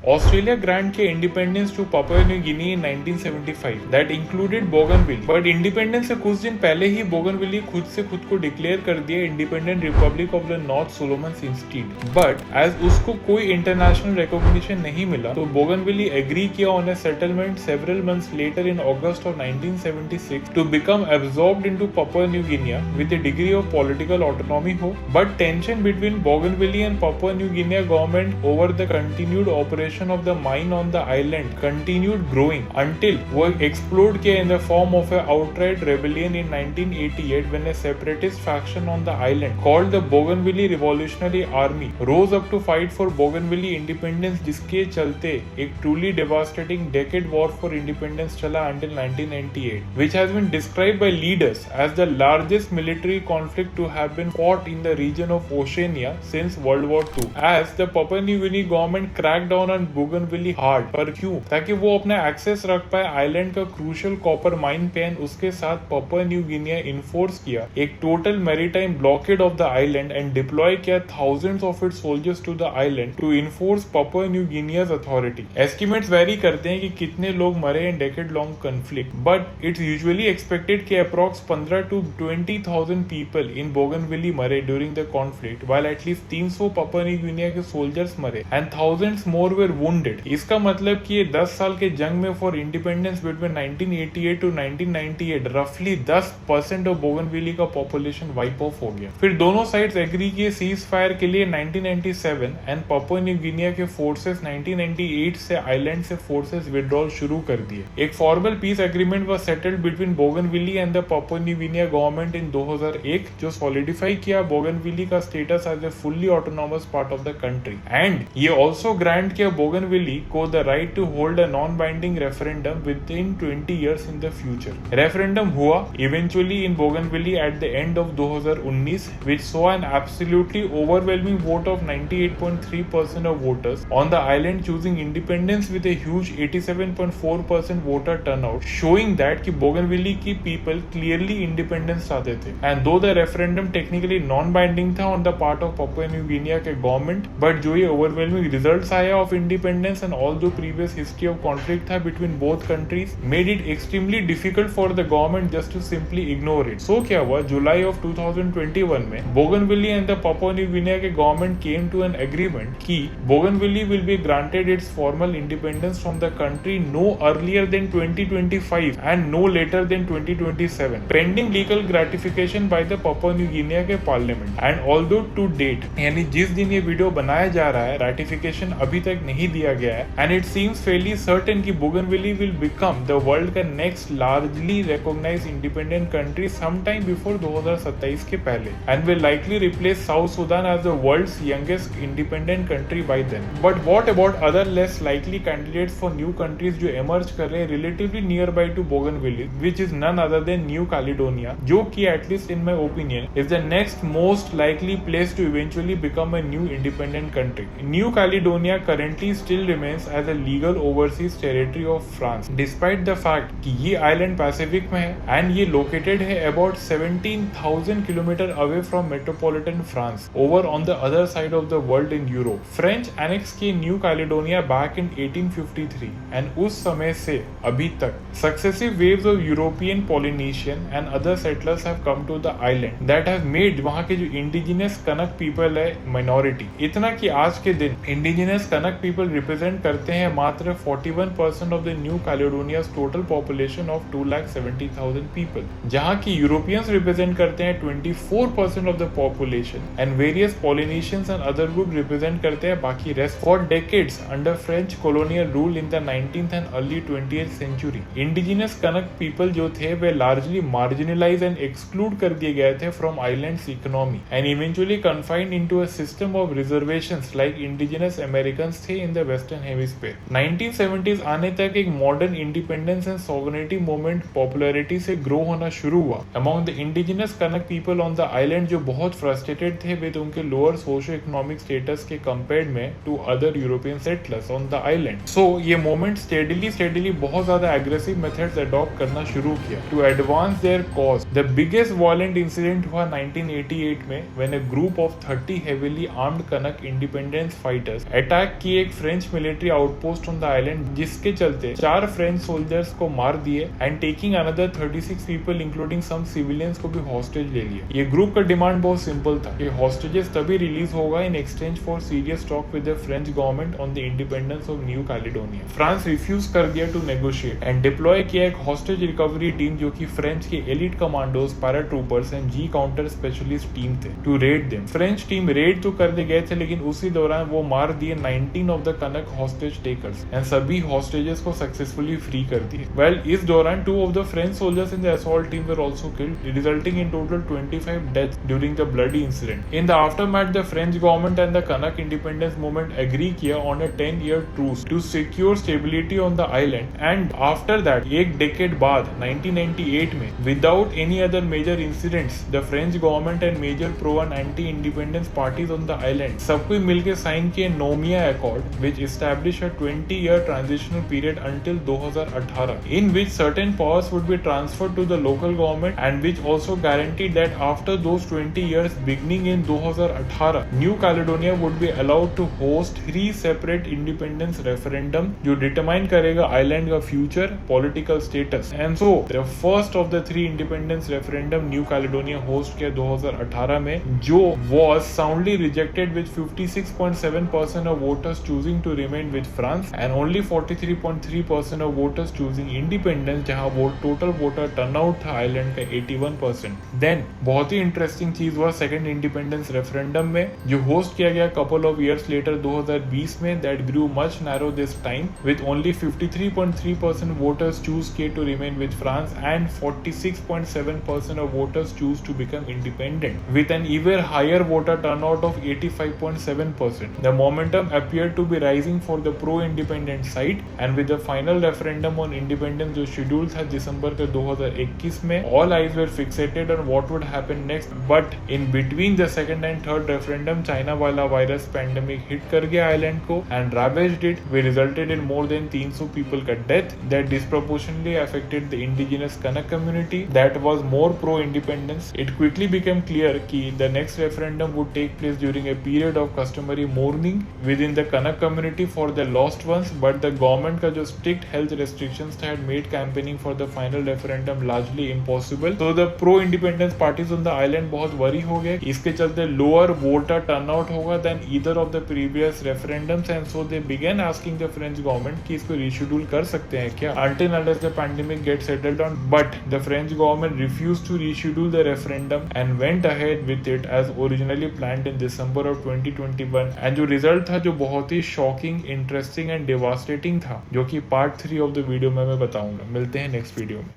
Australia grant के independence to Papua New Guinea in 1975 that included Bougainville, but independence से कुछ दिन पहले ही Bougainville खुद को डिक्लेयर कर दिया independent republic of the North Solomons instead, but as उसको कोई इंटरनेशनल रिकॉग्निशन नहीं मिला तो Bougainville एग्री किया on a settlement several months later in August of 1976 to become absorbed into Papua New Guinea with a degree of political autonomy हो, but tension between Bougainville and Papua New Guinea government over the continued operation of the mine on the island continued growing until वो explode किया in the form of a outright rebellion in 1988 when a separatist faction on the island called the Bougainville Revolutionary Army rose up to fight for Bougainville independence, जिसके चलते एक truly devastating decade war for independence चला until 1998, which has been described by leaders as the largest military conflict to have been fought in the region of Oceania since World War II, as the Papua New Guinea government cracked down on Bougainville hard। पर क्यों? ताकि वो अपना access रख पाए island का crucial copper mine पे, and उसके साथ पापुआ न्यू गिनिया इन्फोर्स किया एक total maritime blockade of the island and deploy किया thousands of its soldiers to the island to enforce Papua New Guinea's authority. Estimates vary करते हैं कि कितने लोग मरे in decade long conflict, but it's usually expected कि approx 15 to 20,000 people in Bougainville मरे during the conflict, while at least 300 Papua New Guinea के soldiers मरे and thousands more were wounded. इसका मतलब कि ये 10 साल के जंग में फॉर इंडिपेंडेंस बिटवीन 1988 टू 1998 रफली 10% ऑफ बोगनविली का पॉपुलेशन वाइप ऑफ हो गया। फिर दोनों साइड्स एग्री किए सीज फायर के लिए 1997 एंड पापुआ न्यू गिनिया के फोर्सेस 1998 से आइलैंड से फोर्सेस विड्रॉल शुरू कर दिए। एक formal peace agreement was settled between Bougainville and the Papua New Guinea government in 2001 जो सॉलिडिफाई किया बोगनविली का status as a fully autonomous part of the country, and ये ऑल्सो ग्रांट किया बोगनविली को the right to hold a non binding referendum within 20 years in the future। Referendum हुआ eventually in Bougainville at the end of 2019 which saw an absolutely overwhelming vote of 98.3% of voters on the island choosing independence with a huge 87.4% voter turnout, showing that कि Bougainville की people clearly independence चाहते थे। And though the referendum technically non-binding था on the part of Papua New Guinea के government, but जो ये overwhelming results आया of independence and although previous history of conflict था between both countries made it extremely difficult for the government just to simply ignore it। So क्या हुआ, जुलाई of 2021 में Bougainville and the Papua New Guinea के government came to an agreement कि Bougainville will be granted its formal independence from the country no earlier than 2025 and no later than 2027 pending legal gratification by the Papua New Guinea के parliament। And although to date यानी जिस दिन ये video बनाया जा रहा है ratification अभी तक नहीं दिया गया है, and it seems fairly certain कि Bougainville will become the world का next largely recognized independent country sometime before 2027 के पहले, and will likely replace South Sudan as the world's youngest independent country by then। But what about other less likely candidates for new countries जो emerge कर रहे हैं relatively nearby to Bougainville, which is none other than New Caledonia, जो कि at least in my opinion is the next most likely place to eventually become a new independent country। New Caledonia currently still remains as a legal overseas territory of France, despite the fact कि ये island Pacific में है and ये located है about 17,000 kilometre away from metropolitan France, over on the other side of the world in Europe। French annex किए New Caledonia back in 1853 and उस समय से अभी तक successive waves of European, Polynesian and other settlers have come to the island that have made वहाँ के जो indigenous Kanak people है minority। इतना कि आज के दिन indigenous Kanak people represent करते हैं मात्र 41% of the New Caledonia's total population of 2,70,000 people, जहाँ की Europeans represent करते हैं 24% of the population and various Polynesians and other group represent करते हैं बाकी rest। For decades under French colonial rule in the 19th and early 20th century, indigenous Kanak people जो थे वे largely marginalized and exclude कर दिए गए थे from island's economy and eventually confined into a system of reservations like indigenous Americans थे in the Western Hemisphere। 1970s आने तक एक modern independence and sovereignty movement popularity से grow होना शुरू हुआ among the indigenous Kanak people on the island जो बहुत frustrated थे with उनके lower socio-economic status के compared में to other European settlers on the island। So ये movement steadily बहुत ज़्यादा aggressive methods adopt करना शुरू किया to advance their cause। The biggest violent incident हुआ 1988 में when a group of 30 heavily armed Kanak independence fighters attack किए एक एक French military outpost on the island, जिसके चलते 4 फ्रेंच सोल्जर्स को मार दिए and taking another 36 people including some civilians को भी हॉस्टेज ले लिया। ये ग्रुप का डिमांड बहुत सिंपल था कि हॉस्टेजेस तभी रिलीज होगा in exchange for serious talk with the French government on the independence of New Caledonia. France refuse कर दिया टू नेगोशिएट एंड डिप्लॉय किया एक हॉस्टेज रिकवरी टीम जो कि फ्रेंच के elite commandos, paratroopers and G counter specialist team थे to raid them. French team raid तो करने गए थे, लेकिन उसी दौरान वो मार दिए 19 of the Kanak hostage takers and सभी हॉस्टेजेस को सक्सेसफुली फ्री कर दिए। वेल, इस दौरान 2 of the French soldiers in the assault team were also killed, resulting in total 25 deaths during the bloody incident. In the aftermath the French government and the Kanak independence movement agree किया on a 10-year truce to secure stability on the island and after that एक decade बाद 1998 में without any other major incidents the French government and major pro and anti independence parties on the island सब कोई मिलकर sign किए Noumea accord which establish a 20-year transitional period until 2018 in which certain powers would be transferred to the local government and which also guaranteed that after those 20 years beginning in 2018 New Caledonia would be allowed to host 3 separate independence referendum जो determine करेगा island का future political status and so the first of the 3 independence referendum New Caledonia host किया 2018 में जो was soundly rejected with 56.7% of voters choosing to remain with France and only 43.3% of voters choosing independence, जहां वो total voter turnout था island का 81%। Then बहुत ही interesting चीज हुआ सेकंड इंडिपेंडेंस रेफरेंडम में जो होस्ट किया गया couple of years later 2020 में, that grew much narrow this time with only 53.3% voters choose to remain with France and 46.7% of voters choose to become independent with an even higher voter turnout of 85.7%. The momentum appeared to be rising for the pro-independent side and with the final referendum on independence जो schedule था दिसंबर के 2021 में, all eyes were fixated on what would happen next. But in between the second and third referendum, China वाला virus pandemic hit कर गया island को and ravaged it, which resulted in more than 300 people का death that disproportionately affected the indigenous Kanak community that was more pro-independence. It quickly became clear कि the next referendum would take place during a period of customary mourning within the Kanak community for the lost ones, but the government का जो strict health restrictions had made campaigning for the final referendum largely impossible. So the pro-independence parties on the island बहुत worry हो गए, इसके चलते lower voter turnout होगा than either of the previous referendums and so they began asking the French government कि इसको reschedule कर सकते हैं क्या until unless the pandemic gets settled on. But the French government refused to reschedule the referendum and went ahead with it as originally planned in December of 2021 and जो result था जो बहुत ही shocking, interesting and devastating था, जो कि part 3 of the video में मैं बताऊंगा। मिलते हैं next video में।